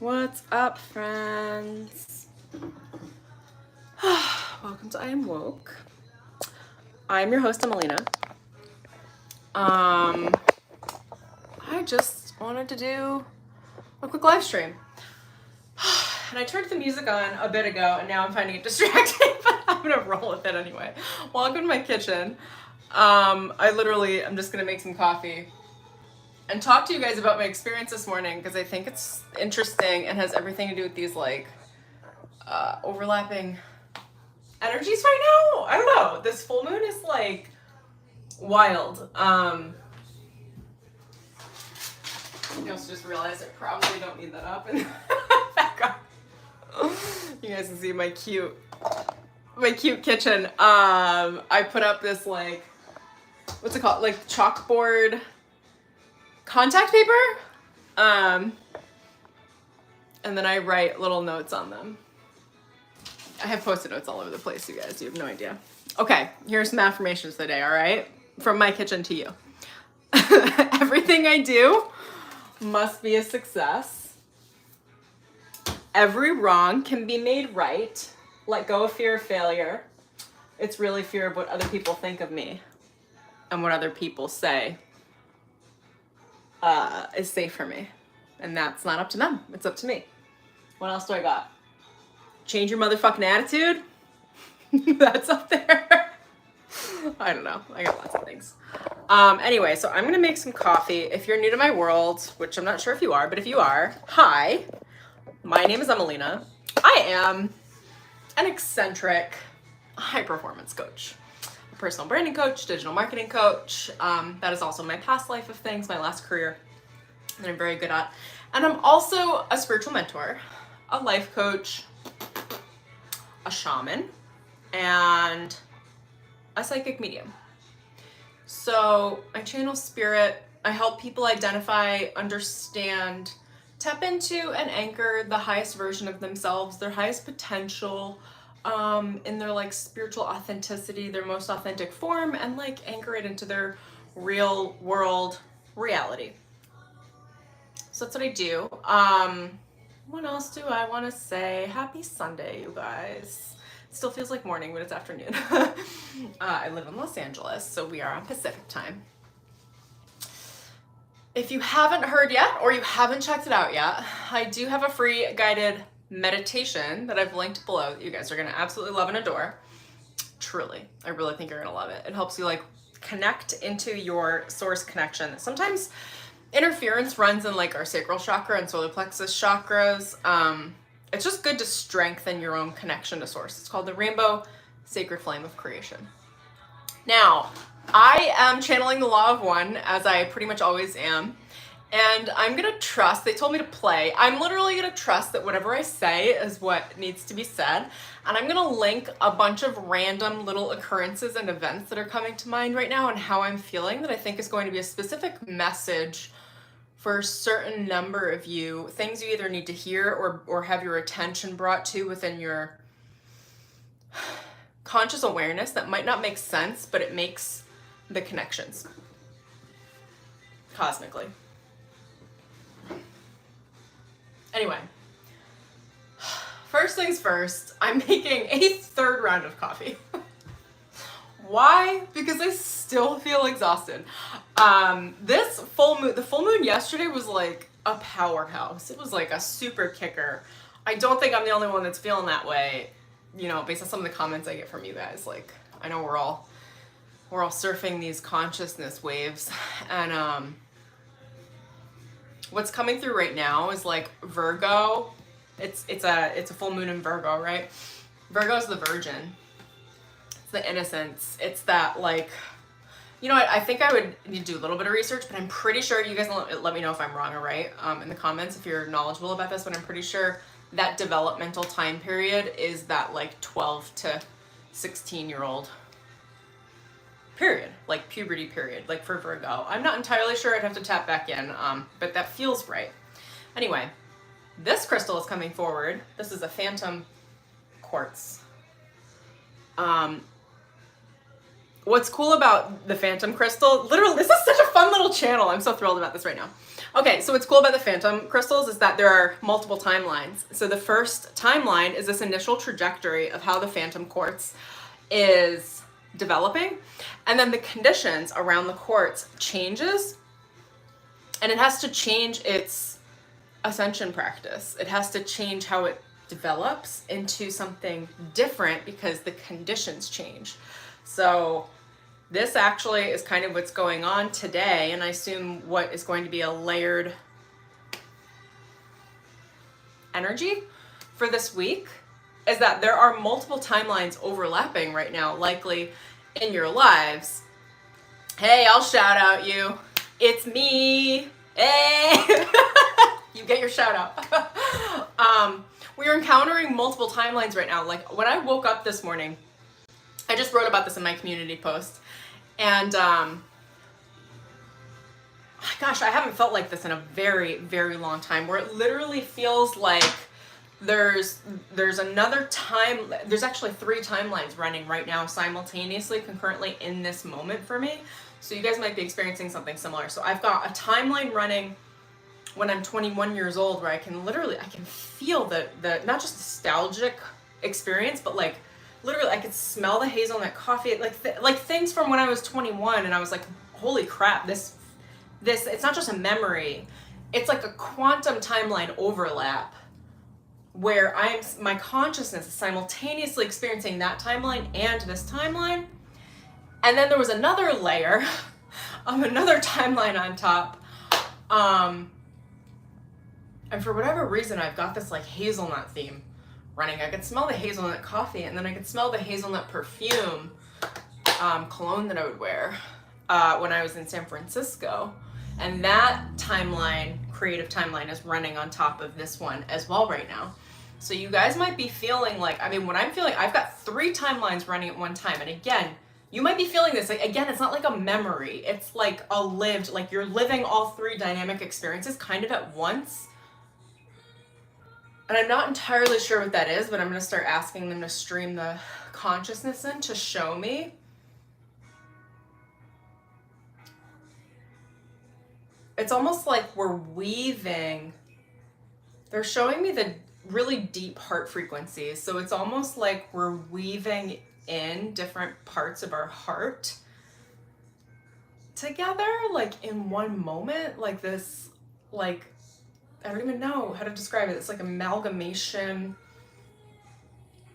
What's up, friends? Welcome to I Am Woke. I'm your host, Emelina. I just wanted to do a quick live stream. And I turned the music on a bit ago, and now I'm finding it distracting, but I'm gonna roll with it anyway. Welcome to my kitchen. I'm just gonna make some coffee and talk to you guys about my experience this morning, because I think it's interesting and has everything to do with these like overlapping energies right now. I don't know. This full moon is like wild. I also just realized I probably don't need that up in the background. You guys can see my cute kitchen. I put up this like, what's it called? Like chalkboard contact paper. And then I write little notes on them. I have Post-it notes all over the place, you guys. You have no idea. Okay, here's some affirmations today, all right? From my kitchen to you. Everything I do must be a success. Every wrong can be made right. Let go of fear of failure. It's really fear of what other people think of me and what other people say is safe for me. And that's not up to them. It's up to me. What else do I got? Change your motherfucking attitude. That's up there. I don't know. I got lots of things. Anyway, so I'm going to make some coffee. If you're new to my world, which I'm not sure if you are, but if you are, hi. My name is Emelina. I am an eccentric high-performance coach. A personal branding coach, digital marketing coach. That is also my past life of things, my last career that I'm very good at. And I'm also a spiritual mentor, a life coach, a shaman, and a psychic medium. So I channel spirit. I help people identify, understand, tap into, and anchor the highest version of themselves, their highest potential, in their like spiritual authenticity, their most authentic form, and like anchor it into their real world reality. So that's what I do. What else do I want to say? Happy Sunday, you guys. It still feels like morning, but it's afternoon. I live in Los Angeles, so we are on Pacific time. If you haven't heard yet, or you haven't checked it out yet, I do have a free guided meditation that I've linked below that you guys are going to absolutely love and adore. Truly. I really think you're going to love it. It helps you like connect into your source connection. Sometimes interference runs in like our sacral chakra and solar plexus chakras. It's just good to strengthen your own connection to source. It's called the Rainbow Sacred Flame of Creation. Now, I am channeling the law of one, as I pretty much always am. And I'm going to trust, they told me to play. I'm literally going to trust that whatever I say is what needs to be said. And I'm going to link a bunch of random little occurrences and events that are coming to mind right now and how I'm feeling that I think is going to be a specific message for a certain number of you, things you either need to hear or have your attention brought to within your conscious awareness that might not make sense, but it makes the connections cosmically. Anyway, first things first, I'm making a third round of coffee. Why? Because I still feel exhausted. The full moon yesterday was like a powerhouse. It was like a super kicker. I don't think I'm the only one that's feeling that way, you know, based on some of the comments I get from you guys. Like, I know we're all surfing these consciousness waves, and what's coming through right now is like Virgo. It's a full moon in Virgo, right? Virgo's the virgin. The innocence. It's that like, you know, I think I would need to do a little bit of research, but I'm pretty sure you guys let me know if I'm wrong or right in the comments if you're knowledgeable about this, but I'm pretty sure that developmental time period is that like 12 to 16-year-old period, like puberty period, like for Virgo. I'm not entirely sure. I'd have to tap back in, but that feels right. Anyway, this crystal is coming forward. This is a phantom quartz. what's cool about the Phantom Crystal, literally, this is such a fun little channel. I'm so thrilled about this right now. Okay, so what's cool about the Phantom Crystals is that there are multiple timelines. So the first timeline is this initial trajectory of how the Phantom Quartz is developing. And then the conditions around the quartz changes, and it has to change its ascension practice. It has to change how it develops into something different because the conditions change. So this actually is kind of what's going on today, and I assume what is going to be a layered energy for this week is that there are multiple timelines overlapping right now, likely in your lives. Hey, I'll shout out you. It's me. Hey. You get your shout out. We're encountering multiple timelines right now. Like when I woke up this morning, I just wrote about this in my community post. And gosh, I haven't felt like this in a very, very long time, where it literally feels like there's another time, there's actually 3 timelines running right now simultaneously, concurrently in this moment for me. So you guys might be experiencing something similar. So I've got a timeline running when I'm 21 years old, where I can feel the not just nostalgic experience, but like literally I could smell the hazelnut coffee, like things from when I was 21, and I was like, holy crap, this it's not just a memory, it's like a quantum timeline overlap where my consciousness is simultaneously experiencing that timeline and this timeline. And then there was another layer of another timeline on top. And for whatever reason, I've got this like hazelnut theme running. I could smell the hazelnut coffee, and then I could smell the hazelnut perfume cologne that I would wear when I was in San Francisco. And that timeline, creative timeline, is running on top of this one as well right now. So you guys might be feeling like, I mean, what I'm feeling, I've got 3 timelines running at one time. And again, you might be feeling this, like, again, it's not like a memory. It's like a lived, like you're living all 3 dynamic experiences kind of at once. And I'm not entirely sure what that is, but I'm going to start asking them to stream the consciousness in to show me. It's almost like we're weaving. They're showing me the really deep heart frequencies. So it's almost like we're weaving in different parts of our heart together, like in one moment, like this, like, I don't even know how to describe it. It's like amalgamation,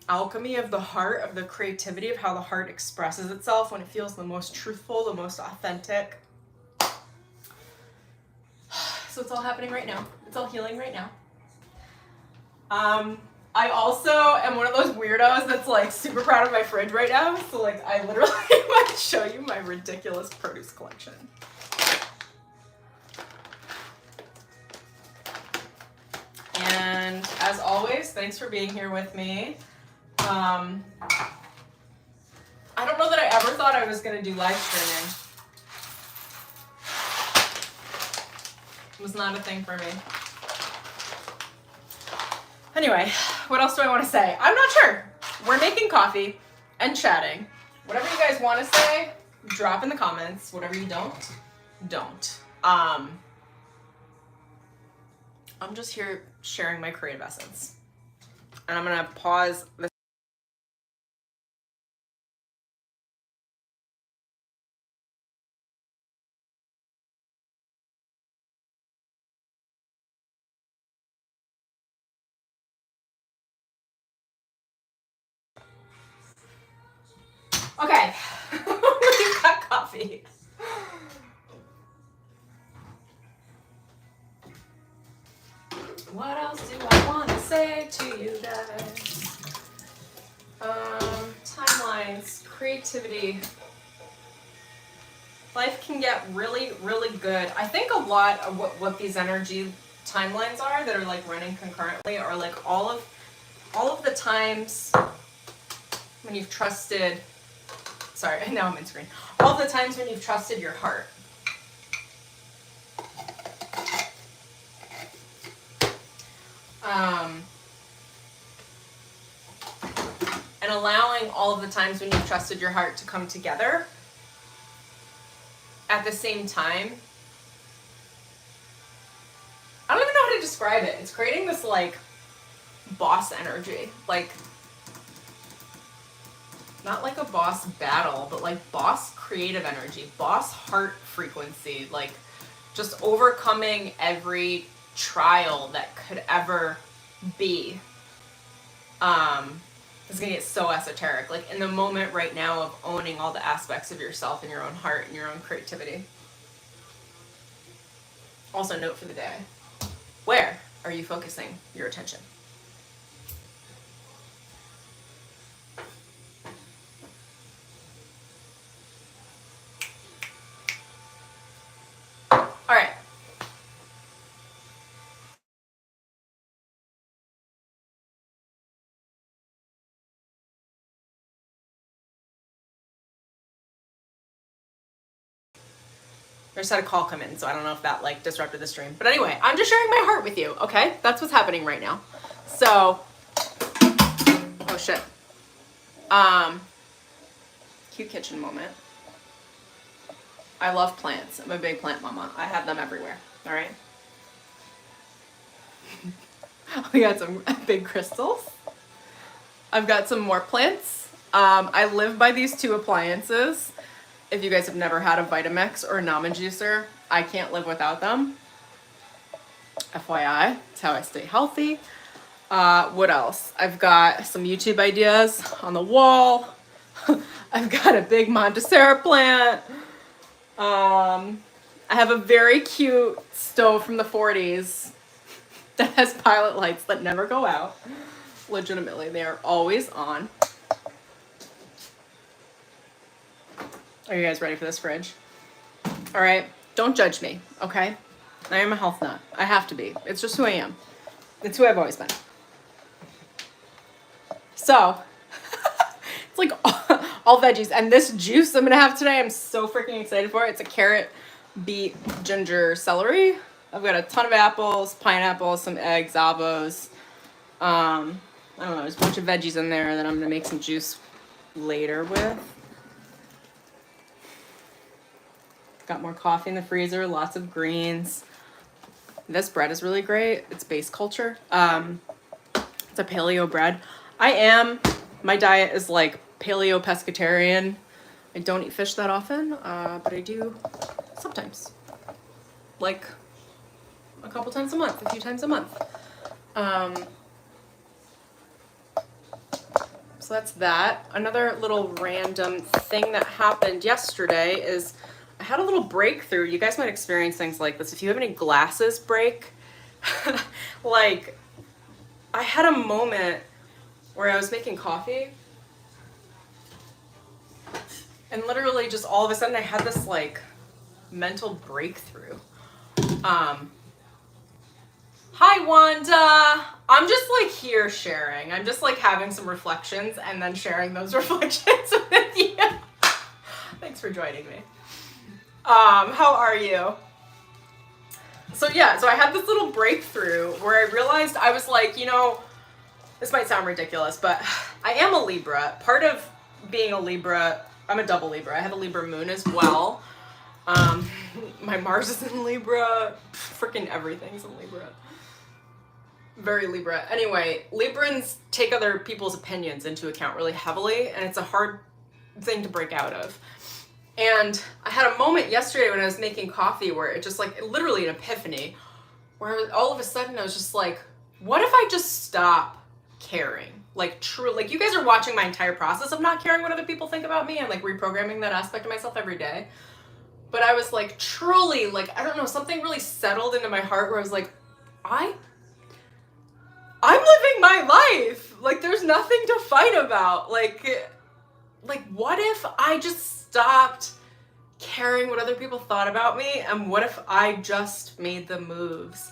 alchemy of the heart, of the creativity of how the heart expresses itself when it feels the most truthful, the most authentic. So it's all happening right now. It's all healing right now. I also am one of those weirdos that's like super proud of my fridge right now. So like I literally might show you my ridiculous produce collection. And as always, thanks for being here with me. I don't know that I ever thought I was going to do live streaming. It was not a thing for me. Anyway, what else do I want to say? I'm not sure. We're making coffee and chatting. Whatever you guys want to say, drop in the comments. Whatever you don't. I'm just here sharing my creative essence. And I'm going to pause this. Okay, we've got coffee. What else do I want to say to you guys? Timelines, creativity. Life can get really, really good. I think a lot of what these energy timelines are that are like running concurrently are like all of the times when you've trusted. Sorry, now I'm in screen. All the times when you've trusted your heart. And allowing all of the times when you've trusted your heart to come together at the same time, I don't even know how to describe it. It's creating this like boss energy, like not like a boss battle, but like boss creative energy, boss heart frequency, like just overcoming every trial that could ever be. It's gonna get so esoteric, like in the moment right now of owning all the aspects of yourself and your own heart and your own creativity. Also, note for the day: where are you focusing your attention? All right. I just had a call come in, so I don't know if that like disrupted the stream. But anyway, I'm just sharing my heart with you, okay? That's what's happening right now. So, oh shit. Cute kitchen moment. I love plants. I'm a big plant mama. I have them everywhere, all right? We got some big crystals. I've got some more plants. I live by these two appliances. If you guys have never had a Vitamix or a Nama juicer, I can't live without them. FYI, it's how I stay healthy. What else? I've got some YouTube ideas on the wall. I've got a big Montessori plant. I have a very cute stove from the 40s that has pilot lights that never go out. Legitimately, they are always on. Are you guys ready for this fridge? All right, don't judge me, okay? I am a health nut. I have to be. It's just who I am. It's who I've always been. So, it's like all veggies. And this juice I'm gonna have today, I'm so freaking excited for it. It's a carrot, beet, ginger, celery. I've got a ton of apples, pineapples, some eggs, avos. I don't know, there's a bunch of veggies in there that I'm gonna make some juice later with. Got more coffee in the freezer, lots of greens. This bread is really great. It's base culture. It's a paleo bread. My diet is like paleo pescatarian. I don't eat fish that often, but I do sometimes. Like a couple times a month, a few times a month. So that's that. Another little random thing that happened yesterday is I had a little breakthrough. You guys might experience things like this. If you have any glasses break, like I had a moment where I was making coffee and literally just all of a sudden I had this like mental breakthrough. Hi Wanda! I'm just like here sharing. I'm just like having some reflections and then sharing those reflections with you. Thanks for joining me. How are you? So yeah, so I had this little breakthrough where I realized I was like, you know, this might sound ridiculous, but I am a Libra. Part of being a Libra, I'm a double Libra. I have a Libra moon as well. My Mars is in Libra. Freaking everything's in Libra. Very Libra. Anyway, Librans take other people's opinions into account really heavily, and it's a hard thing to break out of. And I had a moment yesterday when I was making coffee where it just like, literally an epiphany, where all of a sudden I was just like, what if I just stop caring? Like true, like you guys are watching my entire process of not caring what other people think about me and like reprogramming that aspect of myself every day. But I was like, truly, like, I don't know, something really settled into my heart where I was like, I'm living my life. Like, there's nothing to fight about. Like, what if I just stopped caring what other people thought about me? And what if I just made the moves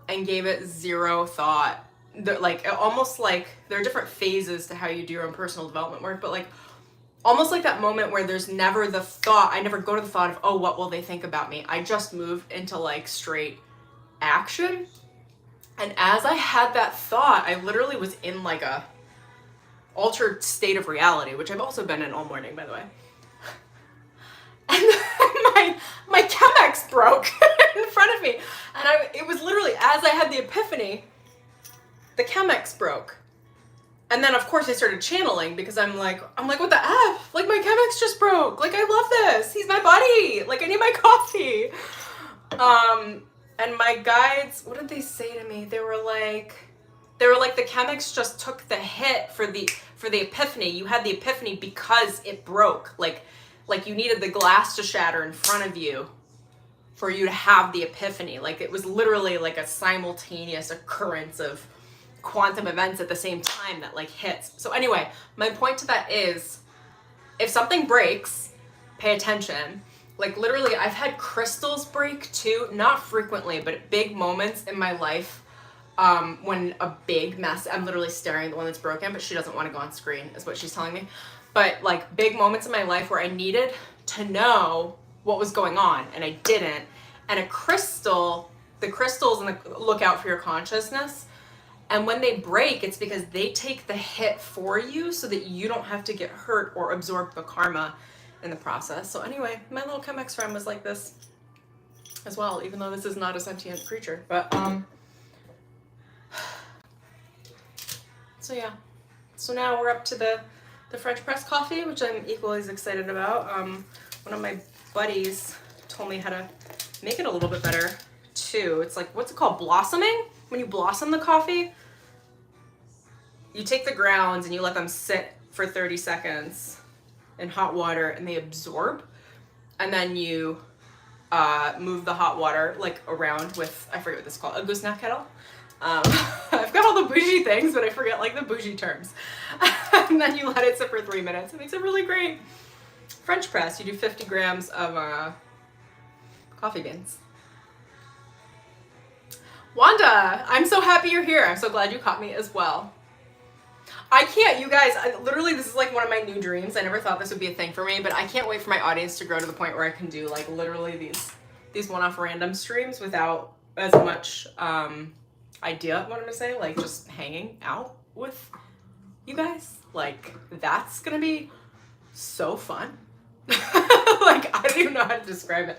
and gave it zero thought? Like, almost like there are different phases to how you do your own personal development work, but like, almost like that moment where there's never the thought, I never go to the thought of, oh, what will they think about me? I just move into like straight action. And as I had that thought, I literally was in like a altered state of reality, which I've also been in all morning, by the way. and then my Chemex broke in front of me. And it was literally as I had the epiphany, the Chemex broke. And then of course I started channeling because I'm like, what the F? Like my Chemex just broke. Like I love this. He's my buddy. Like I need my coffee. And my guides, what did they say to me? They were like the Chemex just took the hit for the epiphany. You had the epiphany because it broke. Like you needed the glass to shatter in front of you for you to have the epiphany. Like it was literally like a simultaneous occurrence of quantum events at the same time that like hits. So anyway, my point to that is if something breaks, pay attention. Like literally I've had crystals break too, not frequently, but at big moments in my life. When a big mess, I'm literally staring at the one that's broken, but she doesn't want to go on screen is what she's telling me. But like big moments in my life where I needed to know what was going on and I didn't. And the crystals look out for your consciousness. And when they break, it's because they take the hit for you so that you don't have to get hurt or absorb the karma in the process. So anyway, my little Chemex friend was like this as well, even though this is not a sentient creature. But so yeah. So now we're up to the French press coffee, which I'm equally as excited about. One of my buddies told me how to make it a little bit better too. It's like, what's it called? Blossoming? When you blossom the coffee, you take the grounds and you let them sit for 30 seconds in hot water and they absorb. And then you move the hot water like around with, I forget what this is called, a gooseneck kettle. I've got all the bougie things, but I forget like the bougie terms. And then you let it sit for 3 minutes. It makes a really great French press. You do 50 grams of coffee beans. Wanda, I'm so happy you're here. I'm so glad you caught me as well. I can't, you guys, literally this is like one of my new dreams. I never thought this would be a thing for me, but I can't wait for my audience to grow to the point where I can do like literally these one-off random streams without as much idea of what I'm gonna say, like just hanging out with you guys. Like that's gonna be so fun. Like I don't even know how to describe it.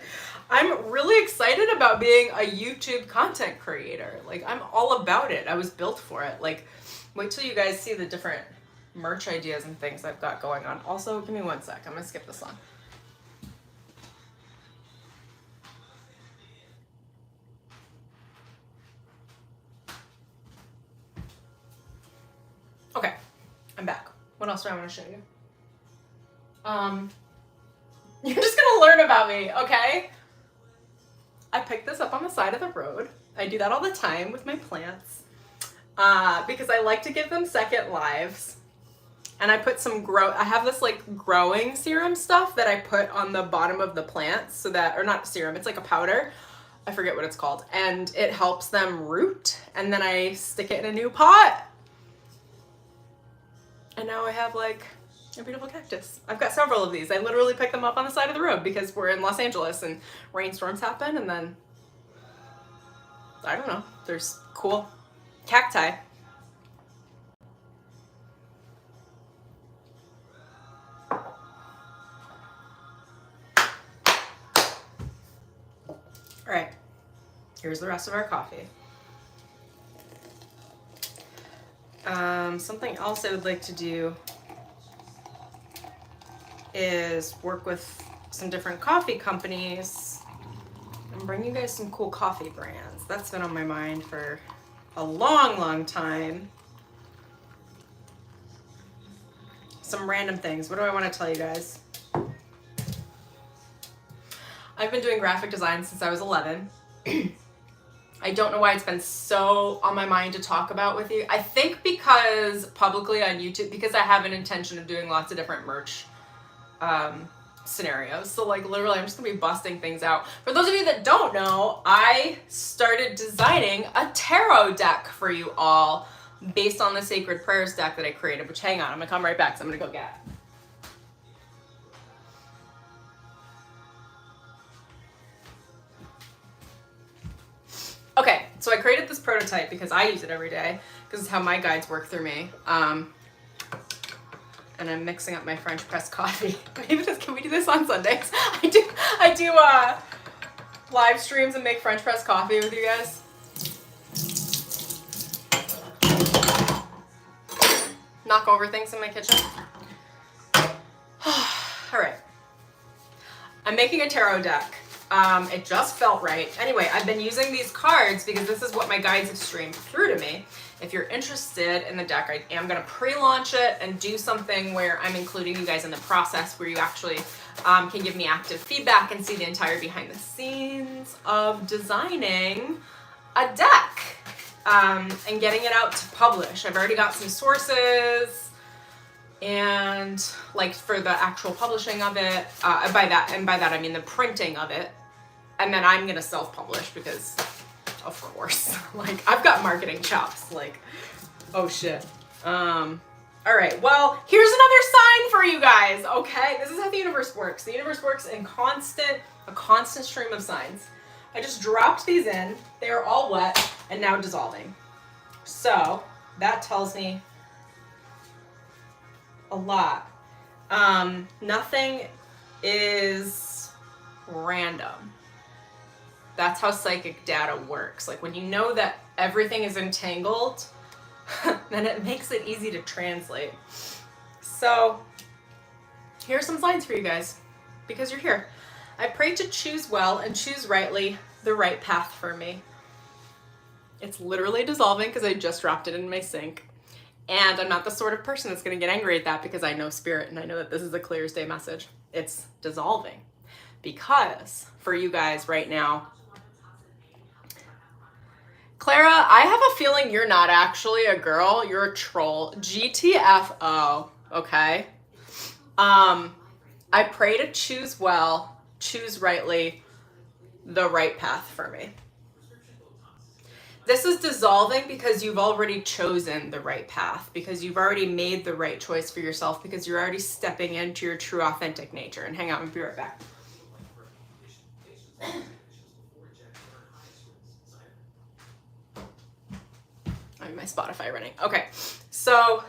I'm really excited about being a YouTube content creator. Like I'm all about it. I was built for it. Like wait till you guys see the different merch ideas and things I've got going on. Also, give me 1 sec. I'm gonna skip this song. Okay, I'm back. What else do I want to show you? You're just gonna learn about me, okay? I picked this up on the side of the road. I do that all the time with my plants because I like to give them second lives. And I put I have this like growing serum stuff that I put on the bottom of the plants so that, or not serum, it's like a powder. I forget what it's called. And it helps them root. And then I stick it in a new pot. And now I have like a beautiful cactus. I've got several of these. I literally picked them up on the side of the road because we're in Los Angeles and rainstorms happen, and then I don't know, there's cool cacti. All right, here's the rest of our coffee. Something else I would like to do is work with some different coffee companies and bring you guys some cool coffee brands. That's been on my mind for a long time. Some random things. What do I want to tell you guys? I've been doing graphic design since I was 11. I don't know why it's been so on my mind to talk about with you. I think because publicly on YouTube, because I have an intention of doing lots of different merch scenarios. So like literally I'm just gonna be busting things out. For those of you that don't know, I started designing a tarot deck for you all based on the Sacred Prayers deck that I created, which hang on, I'm gonna come right back, so I'm gonna go get it. Okay, so I created this prototype because I use it every day, because it's how my guides work through me. and I'm mixing up my French press coffee. Maybe can we do this on Sundays? I do live streams and make French press coffee with you guys. Knock over things in my kitchen. All right. I'm making a tarot deck. It just felt right. Anyway, I've been using these cards because this is what my guides have streamed through to me. If you're interested in the deck, I am going to pre-launch it and do something where I'm including you guys in the process where you actually can give me active feedback and see the entire behind the scenes of designing a deck and getting it out to publish. I've already got some sources and like for the actual publishing of it, by that I mean the printing of it. And then I'm going to self-publish because of course, like I've got marketing chops, like, oh shit. All right, well, here's another sign for you guys, okay? This is how the universe works. The universe works in a constant stream of signs. I just dropped these in. They are all wet and now dissolving. So that tells me a lot. Nothing is random. That's how psychic data works. Like when you know that everything is entangled, then it makes it easy to translate. So here's some signs for you guys because you're here. I pray to choose well and choose rightly the right path for me. It's literally dissolving because I just dropped it in my sink. And I'm not the sort of person that's going to get angry at that because I know spirit and I know that this is a clear as day message. It's dissolving because for you guys right now, Clara, I have a feeling you're not actually a girl. You're a troll. GTFO, okay? I pray to choose well, choose rightly, the right path for me. This is dissolving because you've already chosen the right path, because you've already made the right choice for yourself, because you're already stepping into your true authentic nature. And hang on, I'll be right back. My Spotify running. Okay, so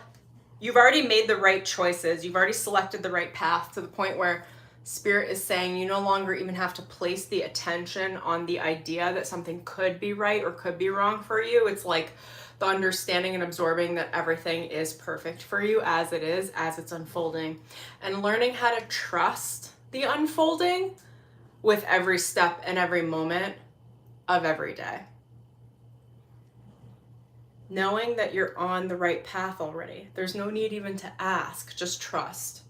you've already made the right choices. You've already selected the right path to the point where Spirit is saying you no longer even have to place the attention on the idea that something could be right or could be wrong for you. It's like the understanding and absorbing that everything is perfect for you as it is, as it's unfolding, and learning how to trust the unfolding with every step and every moment of every day. Knowing that you're on the right path already. There's no need even to ask, just trust.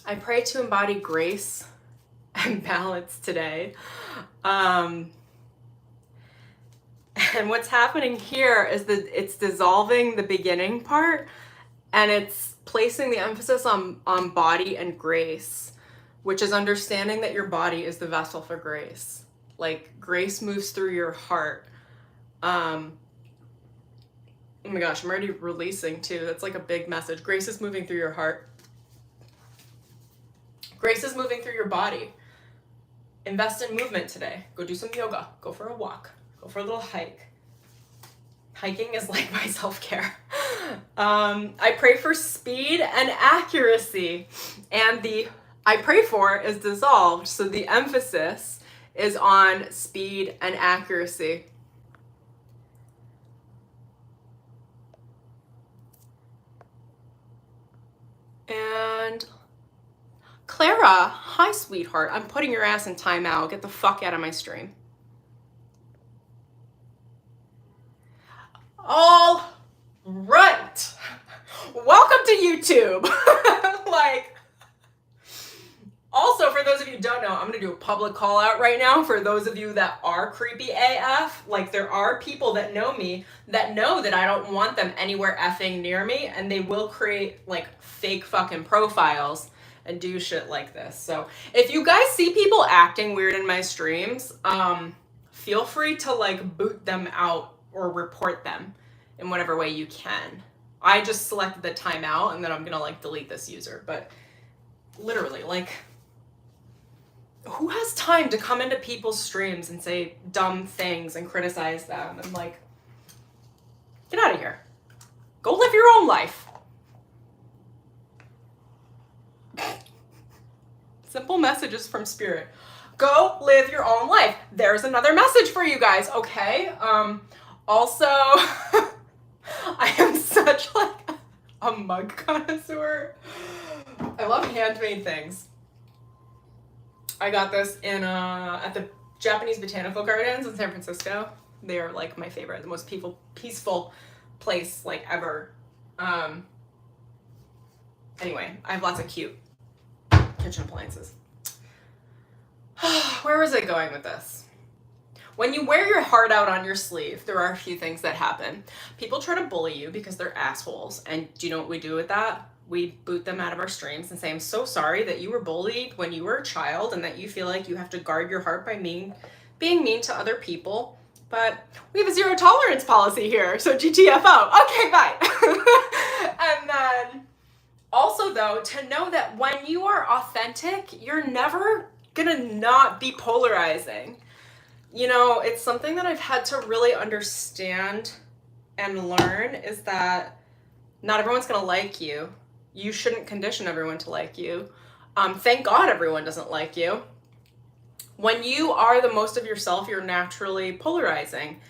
I pray to embody grace and balance today. And what's happening here is that it's dissolving the beginning part and it's placing the emphasis on body and grace, which is understanding that your body is the vessel for grace. Like grace moves through your heart. Oh my gosh, I'm already releasing too. That's like a big message. Grace is moving through your heart. Grace is moving through your body. Invest in movement today. Go do some yoga. Go for a walk. Go for a little hike. Hiking is like my self-care. I pray for speed and accuracy. And the I pray for is dissolved. So the emphasis is on speed and accuracy. And Clara, hi sweetheart, I'm putting your ass in timeout. Get the fuck out of my stream. All right. Welcome to YouTube. Also, for those of you who don't know, I'm gonna do a public call out right now for those of you that are creepy AF. Like, there are people that know me that know that I don't want them anywhere effing near me, and they will create like fake fucking profiles and do shit like this. So if you guys see people acting weird in my streams, feel free to like boot them out or report them in whatever way you can. I just selected the timeout and then I'm gonna like delete this user, but literally, like, who has time to come into people's streams and say dumb things and criticize them? And like, get out of here. Go live your own life. Simple messages from spirit. Go live your own life. There's another message for you guys, okay? Also, I am such like a mug connoisseur. I love handmade things. I got this in at the Japanese Botanical Gardens in San Francisco. They are like my favorite, the most peaceful place like ever. Anyway, I have lots of cute kitchen appliances. Where was I going with this? When you wear your heart out on your sleeve, there are a few things that happen. People try to bully you because they're assholes. And do you know what we do with that? We boot them out of our streams and say, I'm so sorry that you were bullied when you were a child and that you feel like you have to guard your heart by being mean to other people. But we have a zero tolerance policy here, so GTFO. Okay, bye. And then also though, to know that when you are authentic, you're never gonna not be polarizing. You know, it's something that I've had to really understand and learn is that not everyone's gonna like you. You shouldn't condition everyone to like you. Thank God everyone doesn't like you. When you are the most of yourself, you're naturally polarizing.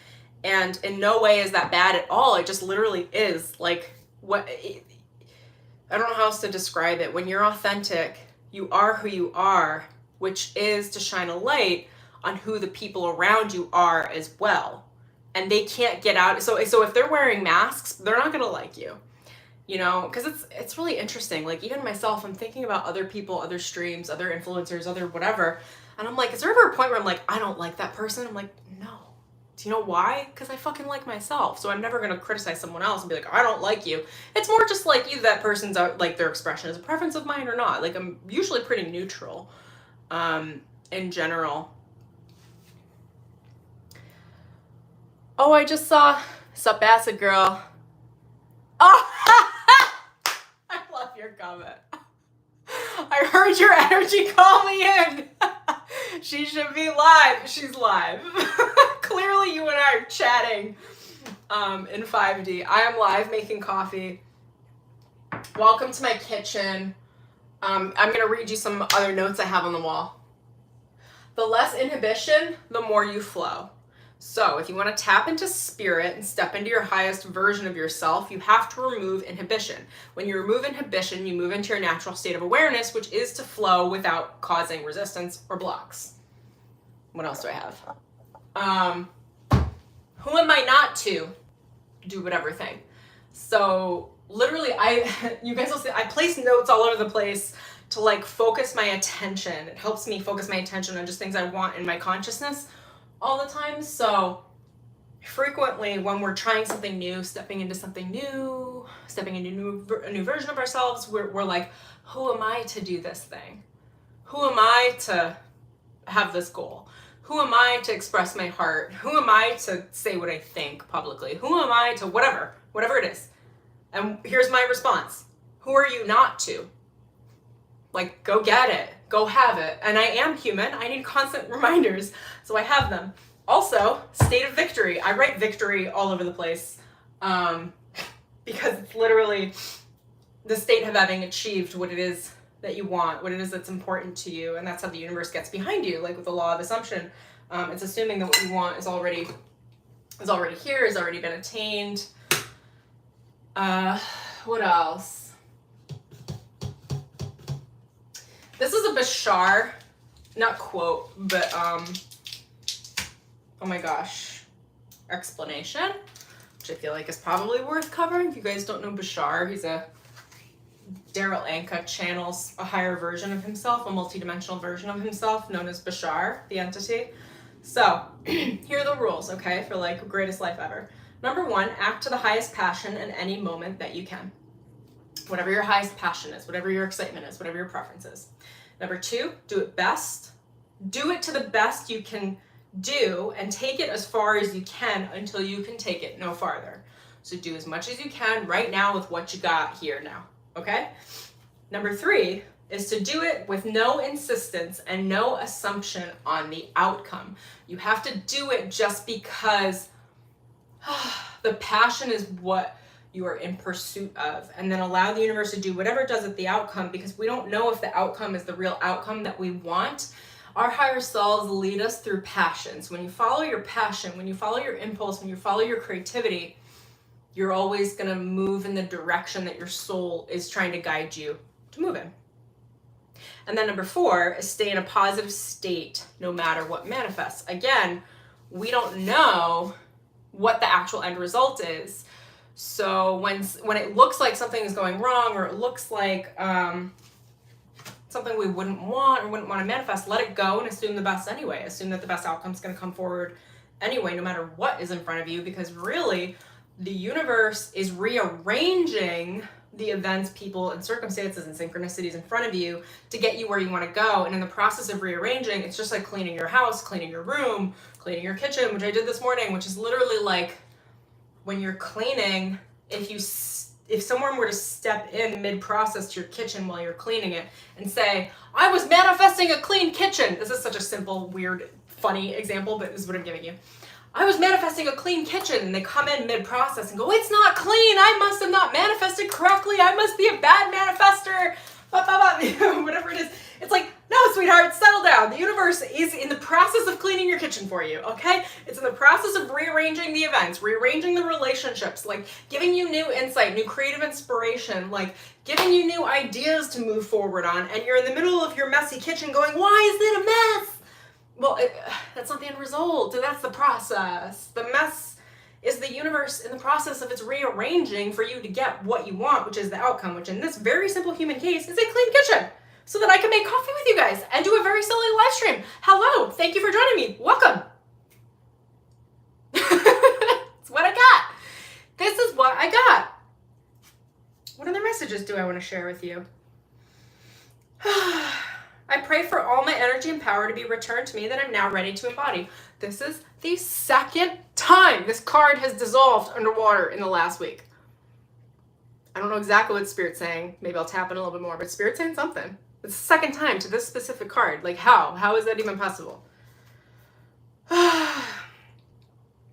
And in no way is that bad at all. It just literally is. Like, I don't know how else to describe it. When you're authentic, you are who you are, which is to shine a light on who the people around you are as well. And they can't get out. So if they're wearing masks, they're not gonna like you. You know, because it's really interesting. Like, even myself, I'm thinking about other people, other streams, other influencers, other whatever. And I'm like, is there ever a point where I'm like, I don't like that person? I'm like, no. Do you know why? Because I fucking like myself. So I'm never going to criticize someone else and be like, I don't like you. It's more just like either that person's like their expression is a preference of mine or not. Like, I'm usually pretty neutral in general. Oh, I just saw Sup Acid Girl. Oh, I love your comment. I heard your energy call me in. She should be live. She's live. Clearly you and I are chatting in 5D. I am live making coffee. Welcome to my kitchen. I'm going to read you some other notes I have on the wall. The less inhibition, the more you flow. So if you want to tap into spirit and step into your highest version of yourself, you have to remove inhibition. When you remove inhibition, you move into your natural state of awareness, which is to flow without causing resistance or blocks. What else do I have? Who am I not to do whatever thing? So literally, you guys will see, I place notes all over the place to like focus my attention. It helps me focus my attention on just things I want in my consciousness all the time. So frequently when we're trying something new, stepping into something new, stepping into a new version of ourselves, we're like, who am I to do this thing? Who am I to have this goal? Who am I to express my heart? Who am I to say what I think publicly? Who am I to whatever it is? And here's my response. Who are you not to? Like, go get it. Go have it. And I am human. I need constant reminders. So I have them. Also, state of victory. I write victory all over the place because it's literally the state of having achieved what it is that you want, what it is that's important to you. And that's how the universe gets behind you. Like with the law of assumption, it's assuming that what you want is already here, has already been attained. What else? This is a Bashar, not quote, but, oh my gosh, explanation, which I feel like is probably worth covering. If you guys don't know Bashar, he's a Daryl Anka channels a higher version of himself, a multidimensional version of himself known as Bashar, the entity. So here are the rules, okay, for like greatest life ever. Number 1, act to the highest passion in any moment that you can. Whatever your highest passion is, whatever your excitement is, whatever your preference is. Number 2, do it best. Do it to the best you can do and take it as far as you can until you can take it no farther. So do as much as you can right now with what you got here now, okay? Number 3 is to do it with no insistence and no assumption on the outcome. You have to do it just because the passion is what you are in pursuit of, and then allow the universe to do whatever it does at the outcome, because we don't know if the outcome is the real outcome that we want. Our higher selves lead us through passions. When you follow your passion, when you follow your impulse, when you follow your creativity, you're always going to move in the direction that your soul is trying to guide you to move in. And then number 4 is stay in a positive state no matter what manifests. Again, we don't know what the actual end result is. So when it looks like something is going wrong, or it looks like something we wouldn't want or wouldn't want to manifest, let it go and assume the best anyway. Assume that the best outcome is going to come forward anyway, no matter what is in front of you, because really the universe is rearranging the events, people, and circumstances and synchronicities in front of you to get you where you want to go. And in the process of rearranging, it's just like cleaning your house, cleaning your room, cleaning your kitchen, which I did this morning, which is literally like when you're cleaning, if someone were to step in mid-process to your kitchen while you're cleaning it and say, I was manifesting a clean kitchen. This is such a simple, weird, funny example, but this is what I'm giving you. I was manifesting a clean kitchen, and they come in mid-process and go, it's not clean. I must have not manifested correctly. I must be a bad manifester. Whatever it is. It's like, no, sweetheart, settle down. The universe is in the process of cleaning your kitchen for you, okay? It's in the process of rearranging the events, rearranging the relationships, like giving you new insight, new creative inspiration, like giving you new ideas to move forward on, and you're in the middle of your messy kitchen going, why is it a mess? Well, that's not the end result. That's the process. The mess is the universe in the process of its rearranging for you to get what you want, which is the outcome, which in this very simple human case is a clean kitchen, so that I can make coffee with you guys and do a very silly live stream. Hello, thank you for joining me. Welcome. It's what I got. This is what I got. What other messages do I want to share with you? I pray for all my energy and power to be returned to me that I'm now ready to embody. This is the second time this card has dissolved underwater in the last week. I don't know exactly what Spirit's saying. Maybe I'll tap in a little bit more, but Spirit's saying something. It's the second time to this specific card. Like, how? How is that even possible?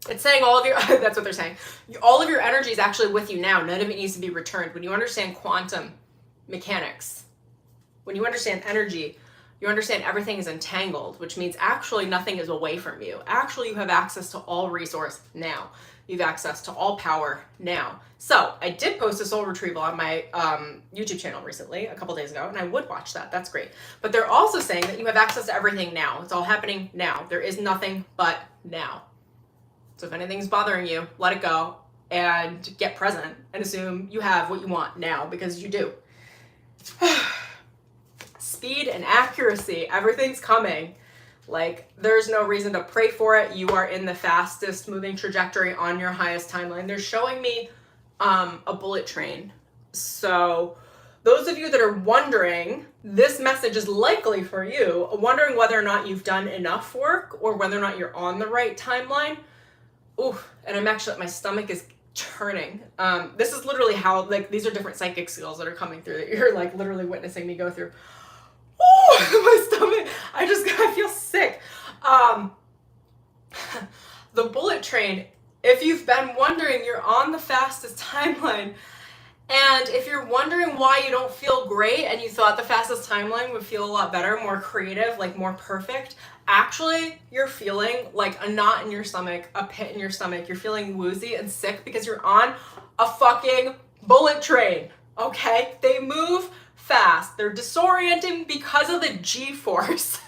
It's saying all of your, that's what they're saying. All of your energy is actually with you now. None of it needs to be returned. When you understand quantum mechanics, when you understand energy, you understand everything is entangled, which means actually nothing is away from you. Actually, you have access to all resource now. You have access to all power now. So I did post a soul retrieval on my YouTube channel recently, a couple days ago, and I would watch that. That's great. But they're also saying that you have access to everything now. It's all happening now. There is nothing but now. So if anything's bothering you, let it go and get present and assume you have what you want now, because you do. Speed and accuracy, everything's coming. Like, there's no reason to pray for it. You are in the fastest moving trajectory on your highest timeline. They're showing me a bullet train. So those of you that are wondering, this message is likely for you, wondering whether or not you've done enough work or whether or not you're on the right timeline. Ooh, and I'm actually, my stomach is turning. This is literally how, like, these are different psychic skills that are coming through that you're like literally witnessing me go through. Oh, my stomach, I feel sick. The bullet train, if you've been wondering, you're on the fastest timeline. And if you're wondering why you don't feel great and you thought the fastest timeline would feel a lot better, more creative, like more perfect, actually you're feeling like a knot in your stomach, a pit in your stomach. You're feeling woozy and sick because you're on a fucking bullet train, okay? They move fast. They're disorienting because of the G-force.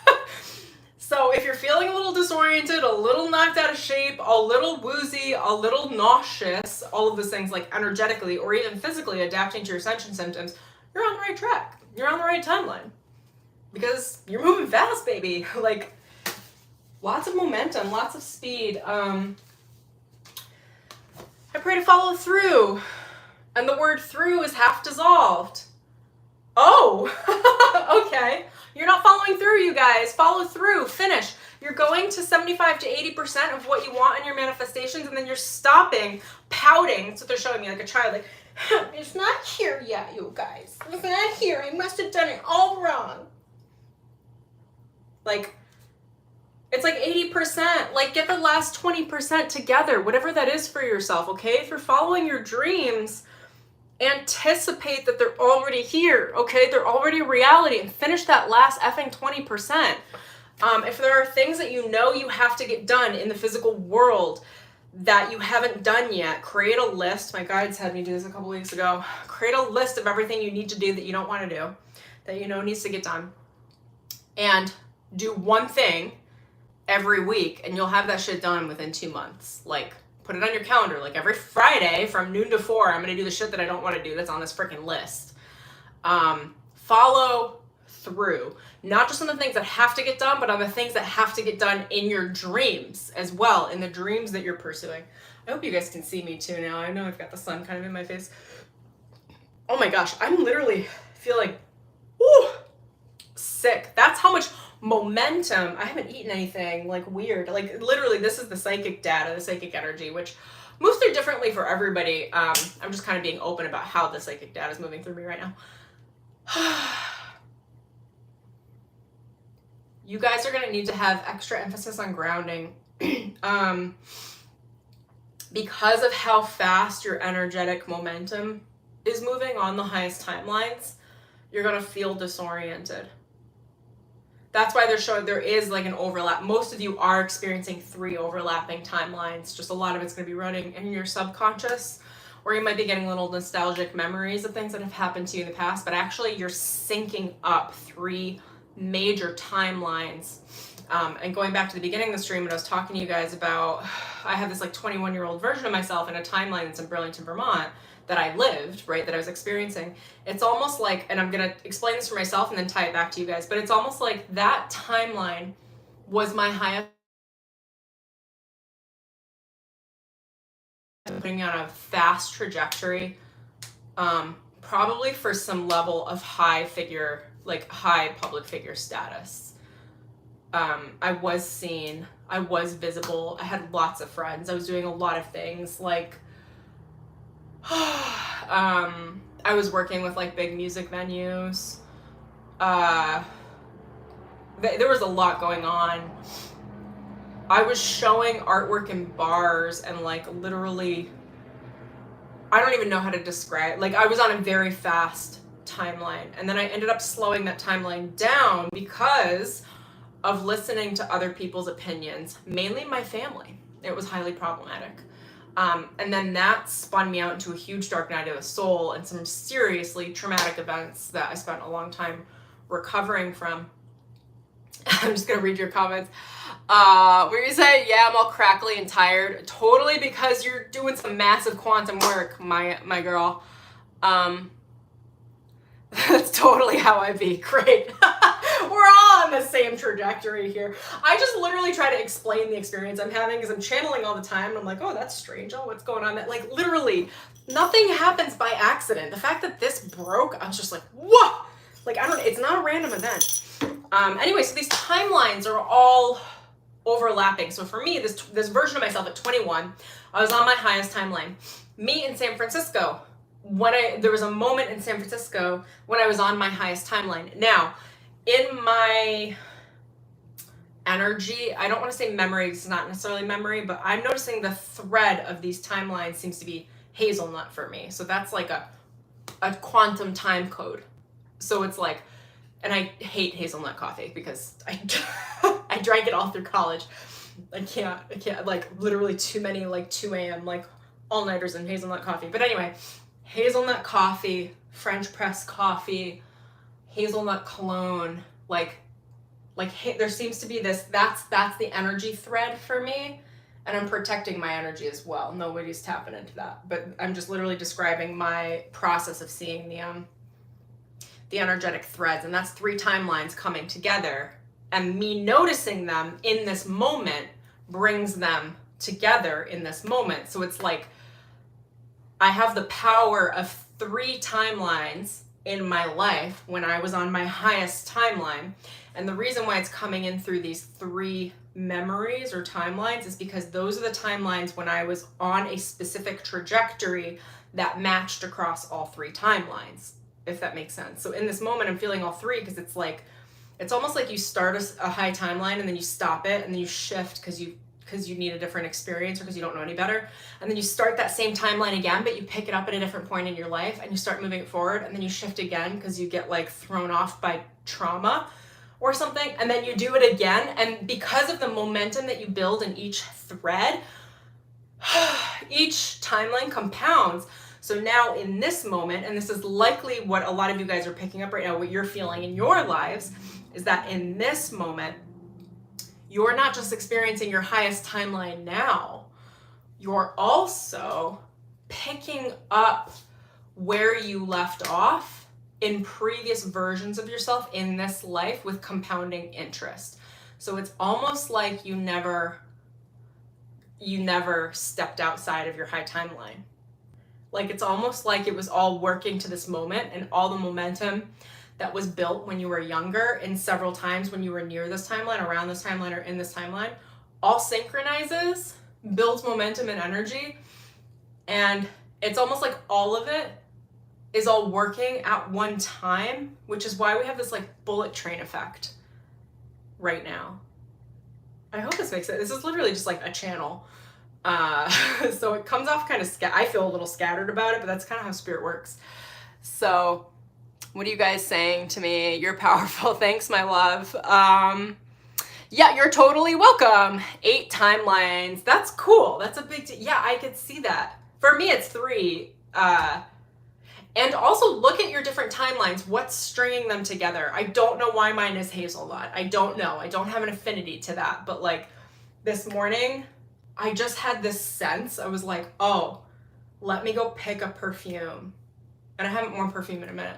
So if you're feeling a little disoriented, a little knocked out of shape, a little woozy, a little nauseous, all of those things, like energetically or even physically adapting to your ascension symptoms, you're on the right track. You're on the right timeline. Because you're moving fast, baby. Like, lots of momentum, lots of speed. I pray to follow through. And the word through is half dissolved. Oh, okay. You're not following through, you guys. Follow through. Finish. You're going to 75 to 80% of what you want in your manifestations, and then you're stopping, pouting. That's what they're showing me, like a child. Like, it's not here yet, you guys. It's not here. I must have done it all wrong. Like, It's like 80%. Like, get the last 20% together, whatever that is for yourself, okay? If you're following your dreams, anticipate that they're already here, okay? They're already a reality, and finish that last effing 20%. If there are things that you know you have to get done in the physical world that you haven't done yet, create a list. My guides had me do this a couple weeks ago. Create a list of everything you need to do that you don't want to do, that you know needs to get done. And do one thing every week, and you'll have that shit done within 2 months. Like, put it on your calendar. Like, every Friday from noon to 4, I'm going to do the shit that I don't want to do that's on this freaking list. Follow through. Not just on the things that have to get done, but on the things that have to get done in your dreams as well, in the dreams that you're pursuing. I hope you guys can see me too now. I know I've got the sun kind of in my face. Oh my gosh, I'm literally feeling sick. That's how much momentum. I haven't eaten anything like weird. Like, literally, this is the psychic data, the psychic energy, which moves through differently for everybody. I'm just kind of being open about how the psychic data is moving through me right now. You guys are going to need to have extra emphasis on grounding because of how fast your energetic momentum is moving on the highest timelines. You're going to feel disoriented. That's why they're showing there is like an overlap. Most of you are experiencing 3 overlapping timelines. Just a lot of it's going to be running in your subconscious, or you might be getting little nostalgic memories of things that have happened to you in the past, but actually you're syncing up 3 major timelines. And going back to the beginning of the stream when I was talking to you guys about, I have this like 21-year-old version of myself in a timeline that's in Burlington, Vermont that I lived, right, that I was experiencing. It's almost like, and I'm going to explain this for myself and then tie it back to you guys, but it's almost like that timeline was my highest, putting on a fast trajectory, probably for some level of high public figure status. I was seen, I was visible, I had lots of friends, I was doing a lot of things, like, I was working with like big music venues. There was a lot going on. I was showing artwork in bars and like literally, I don't even know how to describe, like I was on a very fast timeline, and then I ended up slowing that timeline down because of listening to other people's opinions, mainly my family. It was highly problematic. And then that spun me out into a huge dark night of the soul and some seriously traumatic events that I spent a long time recovering from. I'm just gonna read your comments. Where you say, yeah, I'm all crackly and tired. Totally, because you're doing some massive quantum work, my girl. That's totally how I be. Great. We're all on the same trajectory here. I just literally try to explain the experience I'm having because I'm channeling all the time. And I'm like, oh, that's strange. Oh, what's going on? Like, literally, nothing happens by accident. The fact that this broke, I was just like, whoa! Like, it's not a random event. Anyway, so these timelines are all overlapping. So for me, this version of myself at 21, I was on my highest timeline. Me in San Francisco. There was a moment in San Francisco when I was on my highest timeline. Now, in my energy, I don't want to say memory, it's not necessarily memory, but I'm noticing the thread of these timelines seems to be hazelnut for me. So that's like a quantum time code. So it's like, and I hate hazelnut coffee because I drank it all through college. I can't, like literally too many, like 2 a.m., like all-nighters in hazelnut coffee. But anyway, hazelnut coffee, French press coffee, hazelnut cologne, like there seems to be this, that's the energy thread for me, and I'm protecting my energy as well. Nobody's tapping into that, but I'm just literally describing my process of seeing the energetic threads, and that's 3 timelines coming together, and me noticing them in this moment brings them together in this moment. So it's like I have the power of 3 timelines in my life when I was on my highest timeline. And the reason why it's coming in through these 3 memories or timelines is because those are the timelines when I was on a specific trajectory that matched across all 3 timelines, if that makes sense. So in this moment, I'm feeling all 3 because it's like It's almost like you start a high timeline and then you stop it and then you shift because you need a different experience or because you don't know any better. And then you start that same timeline again, but you pick it up at a different point in your life and you start moving it forward, and then you shift again because you get like thrown off by trauma or something, and then you do it again. And because of the momentum that you build in each thread, each timeline compounds. So now in this moment, and this is likely what a lot of you guys are picking up right now, what you're feeling in your lives, is that in this moment, you're not just experiencing your highest timeline now, you're also picking up where you left off in previous versions of yourself in this life with compounding interest. So it's almost like you never stepped outside of your high timeline. Like it's almost like it was all working to this moment, and all the momentum that was built when you were younger and several times when you were near this timeline, around this timeline, or in this timeline, all synchronizes, builds momentum and energy. And it's almost like all of it is all working at one time, which is why we have this like bullet train effect right now. I hope this makes sense. This is literally just like a channel. So it comes off kind of, I feel a little scattered about it, but that's kind of how spirit works. So what are you guys saying to me? You're powerful. Thanks, my love. Yeah, you're totally welcome. 8 timelines. That's cool. That's a big deal. Yeah, I could see that. For me, it's 3. And also look at your different timelines. What's stringing them together? I don't know why mine is hazelnut. I don't know. I don't have an affinity to that. But like this morning, I just had this sense. I was like, oh, let me go pick a perfume. And I haven't worn perfume in a minute.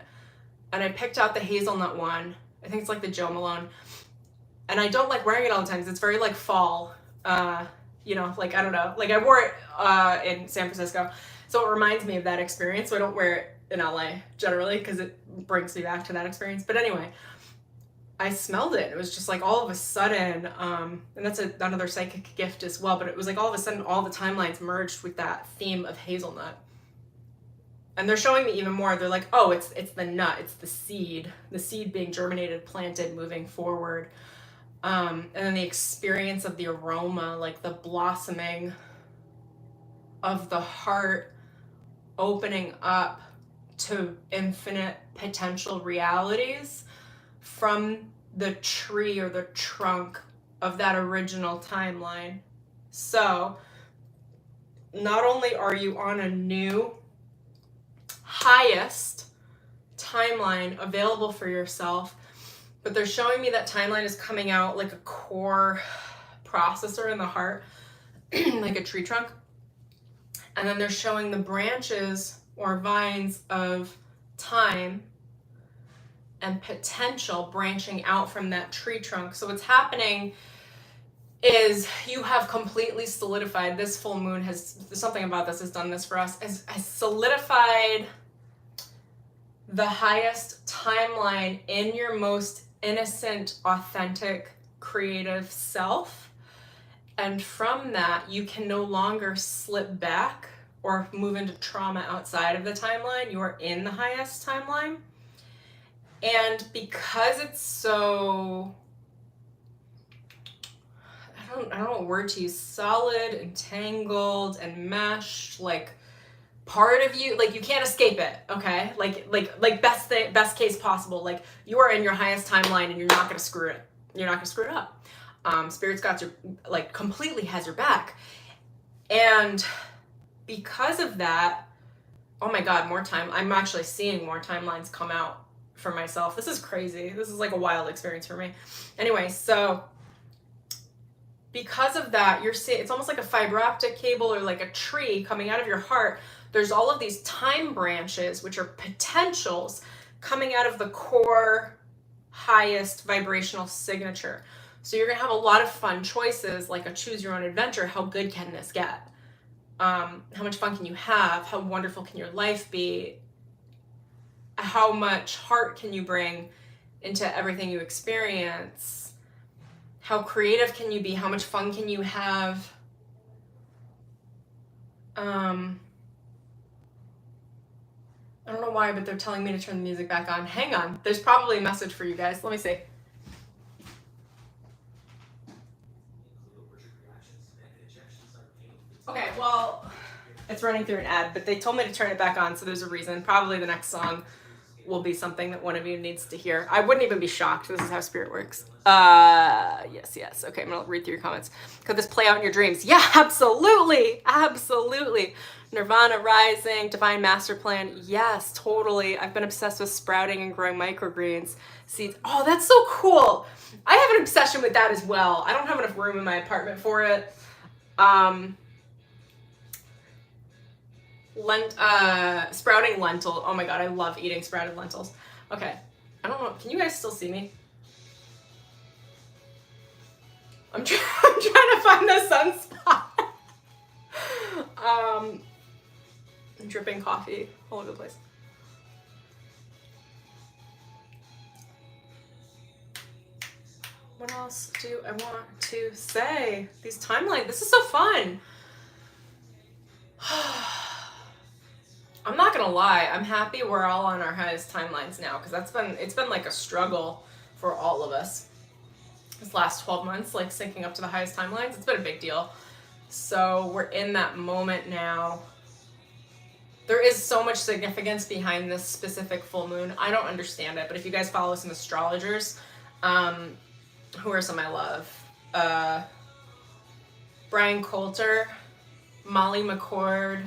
And I picked out the hazelnut one. I think it's like the Jo Malone. And I don't like wearing it all the time because it's very like fall. You know, like, I don't know. Like I wore it in San Francisco. So it reminds me of that experience. So I don't wear it in LA generally because it brings me back to that experience. But anyway, I smelled it. It was just like all of a sudden, and that's another psychic gift as well, but it was like all of a sudden all the timelines merged with that theme of hazelnut. And they're showing me even more. They're like, oh, it's the nut, it's the seed being germinated, planted, moving forward. And then the experience of the aroma, like the blossoming of the heart opening up to infinite potential realities from the tree or the trunk of that original timeline. So not only are you on a new highest timeline available for yourself, but they're showing me that timeline is coming out like a core processor in the heart, like a tree trunk. And then they're showing the branches or vines of time and potential branching out from that tree trunk. So what's happening is you have completely solidified, this full moon has, something about this has done this for us, has solidified the highest timeline in your most innocent, authentic, creative self. And from that, you can no longer slip back or move into trauma outside of the timeline. You are in the highest timeline. And because it's so, I don't know what word to use, solid, entangled, and meshed, like part of you, like you can't escape it, okay? Like best case possible, like you are in your highest timeline and you're not gonna screw it. You're not gonna screw it up. Spirit's got your, like completely has your back. And because of that, oh my God, more time. I'm actually seeing more timelines come out for myself. This is crazy. This is like a wild experience for me. Anyway, so because of that, you're seeing, it's almost like a fiber optic cable or like a tree coming out of your heart. There's all of these time branches, which are potentials coming out of the core highest vibrational signature. So you're gonna have a lot of fun choices, like a choose your own adventure. How good can this get? How much fun can you have? How wonderful can your life be? How much heart can you bring into everything you experience? How creative can you be? How much fun can you have? I don't know why, but they're telling me to turn the music back on. Hang on, there's probably a message for you guys. Let me see. Okay, well, it's running through an ad, but they told me to turn it back on, so there's a reason. Probably the next song will be something that one of you needs to hear. I wouldn't even be shocked. This is how spirit works. Yes. Okay, I'm gonna read through your comments. Could this play out in your dreams? Yeah, absolutely. Absolutely. Nirvana Rising, Divine Master Plan. Yes, totally. I've been obsessed with sprouting and growing microgreens. Seeds. Oh, that's so cool. I have an obsession with that as well. I don't have enough room in my apartment for it. Sprouting lentil. Oh my god, I love eating sprouted lentils. Okay, I don't know. Can you guys still see me? I'm trying to find the sunspot. Dripping coffee all over the place. What else do I want to say? These timelines. This is so fun. I'm not gonna lie, I'm happy we're all on our highest timelines now, because it's been like a struggle for all of us this last 12 months, like syncing up to the highest timelines. It's been a big deal. So we're in that moment now. There is so much significance behind this specific full moon. I don't understand it, but if you guys follow some astrologers, who are some I love? Brian Coulter, Molly McCord.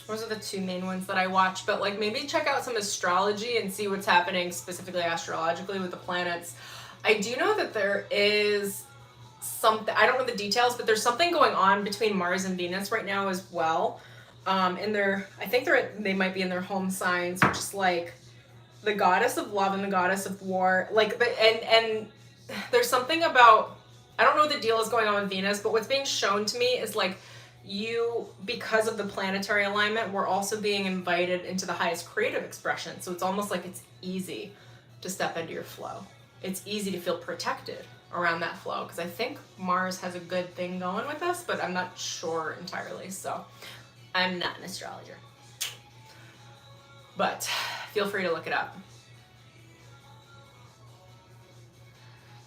Those are the two main ones that I watch, but like maybe check out some astrology and see what's happening specifically astrologically with the planets. I do know that there is something, I don't know the details, but there's something going on between Mars and Venus right now as well. In their, I think they might be in their home signs, which is like the goddess of love and the goddess of war. Like, and there's something about, I don't know what the deal is going on with Venus, but what's being shown to me is like, because of the planetary alignment, we're also being invited into the highest creative expression. So it's almost like it's easy to step into your flow. It's easy to feel protected around that flow, because I think Mars has a good thing going with us, but I'm not sure entirely. So I'm not an astrologer, but feel free to look it up.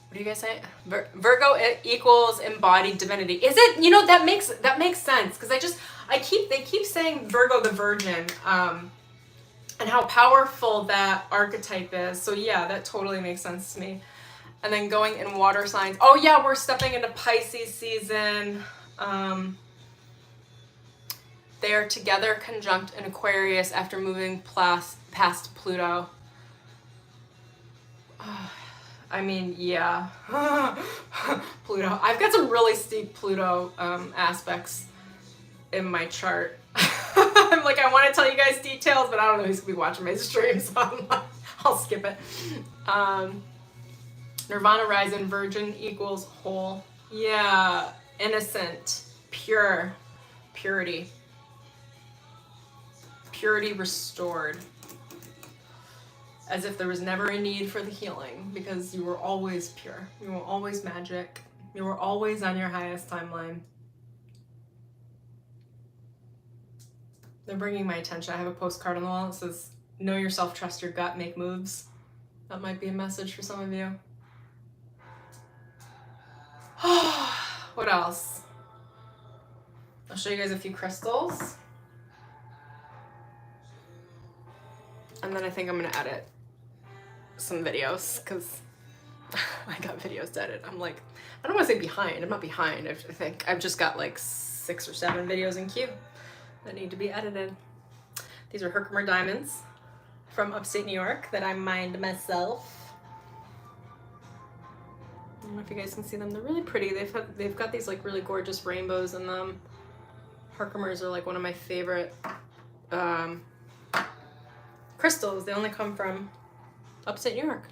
What do you guys say? Virgo equals embodied divinity. Is it? You know, that makes sense, because they keep saying Virgo the Virgin, and how powerful that archetype is. So yeah, that totally makes sense to me. And then going in water signs. Oh yeah, we're stepping into Pisces season. They are together conjunct in Aquarius after moving past Pluto. I mean, yeah. Pluto. I've got some really steep Pluto aspects in my chart. I'm like, I want to tell you guys details, but I don't know who's going to be watching my stream, so I'll skip it. Nirvana Rising, Virgin equals whole. Yeah. Innocent. Pure. Purity. Purity restored. As if there was never a need for the healing, because you were always pure. You were always magic. You were always on your highest timeline. They're bringing my attention. I have a postcard on the wall that says, know yourself, trust your gut, make moves. That might be a message for some of you. What else? I'll show you guys a few crystals. And then I think I'm gonna edit some videos, because I got videos to edit. I'm like, I don't want to say behind. I'm not behind. I think I've just got like 6 or 7 videos in queue that need to be edited. These are Herkimer diamonds from upstate New York that I mined myself. I don't know if you guys can see them. They're really pretty. They've got these like really gorgeous rainbows in them. Herkimers are like one of my favorite crystals. They only come from upstate New York.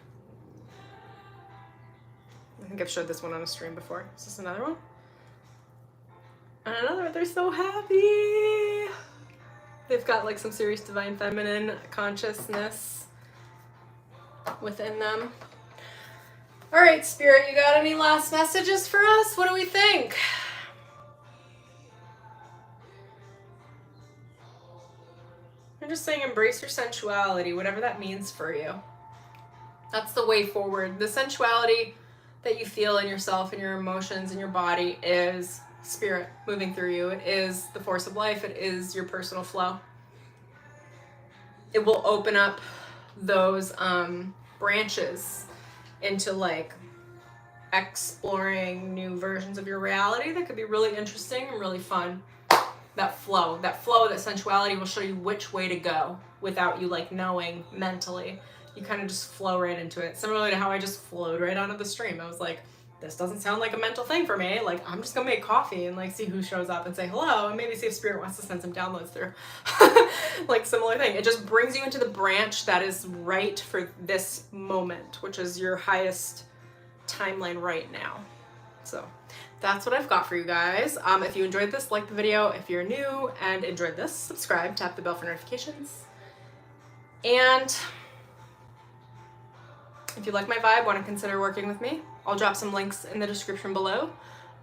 I think I've showed this one on a stream before. Is this another one? And another. They're so happy. They've got like some serious divine feminine consciousness within them. All right, Spirit, you got any last messages for us? What do we think? I'm just saying, embrace your sensuality, whatever that means for you. That's the way forward. The sensuality that you feel in yourself and your emotions and your body is spirit moving through you. It is the force of life. It is your personal flow. It will open up those branches into like exploring new versions of your reality that could be really interesting and really fun. That flow, that sensuality will show you which way to go without you like knowing mentally. You kind of just flow right into it. Similarly to how I just flowed right onto the stream. I was like, this doesn't sound like a mental thing for me. Like, I'm just gonna make coffee and like see who shows up and say hello and maybe see if spirit wants to send some downloads through. Like, similar thing. It just brings you into the branch that is right for this moment, which is your highest timeline right now. So that's what I've got for you guys. If you enjoyed this, like the video. If you're new and enjoyed this, subscribe, tap the bell for notifications. And if you like my vibe, want to consider working with me, I'll drop some links in the description below.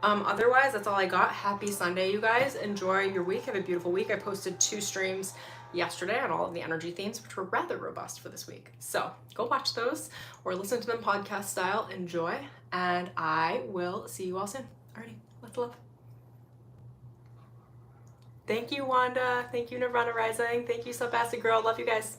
Otherwise, that's all I got. Happy Sunday, you guys. Enjoy your week. Have a beautiful week. I posted 2 streams yesterday on all of the energy themes, which were rather robust for this week. So go watch those or listen to them podcast style. Enjoy. And I will see you all soon. Alrighty. Lots of love. Thank you, Wanda. Thank you, Nirvana Rising. Thank you, Sub Acid Girl. Love you guys.